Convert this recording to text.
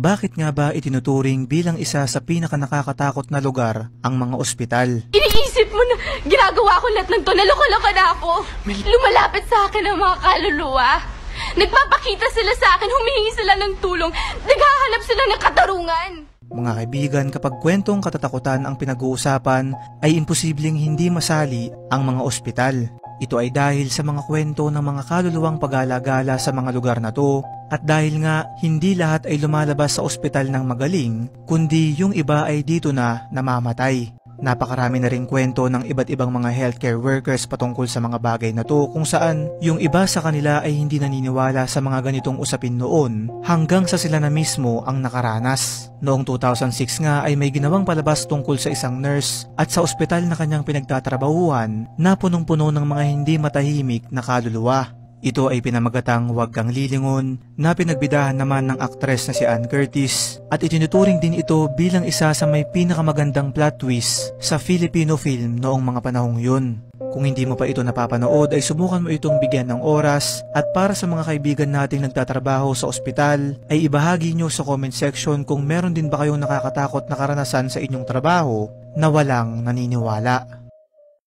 Bakit nga ba itinuturing bilang isa sa pinakanakakatakot na lugar ang mga ospital? Iniisip mo na ginagawa ko lahat ng to, naloko-loko na ako. Lumalapit sa akin ang mga kaluluwa. Nagpapakita sila sa akin, humihingi sila ng tulong, naghahanap sila ng katarungan. Mga kaibigan, kapag kwentong katatakutan ang pinag-uusapan, ay imposibleng hindi masali ang mga ospital. Ito ay dahil sa mga kwento ng mga kaluluwang pag-alagala sa mga lugar na to, at dahil nga hindi lahat ay lumalabas sa ospital ng magaling, kundi yung iba ay dito na namamatay. Napakarami na ring kwento ng iba't ibang mga healthcare workers patungkol sa mga bagay na to, kung saan yung iba sa kanila ay hindi naniniwala sa mga ganitong usapin noon hanggang sa sila na mismo ang nakaranas. Noong 2006 nga ay may ginawang palabas tungkol sa isang nurse at sa ospital na kanyang pinagtatrabahuan na punong-puno ng mga hindi matahimik na kaluluwa. Ito ay pinamagatang Huwag Kang Lilingon na pinagbidahan naman ng aktres na si Ann Curtis, at itinuturing din ito bilang isa sa may pinakamagandang plot twist sa Filipino film noong mga panahong yun. Kung hindi mo pa ito napapanood ay subukan mo itong bigyan ng oras, at para sa mga kaibigan nating nagtatrabaho sa ospital ay ibahagi nyo sa comment section kung meron din ba kayong nakakatakot na karanasan sa inyong trabaho na walang naniniwala.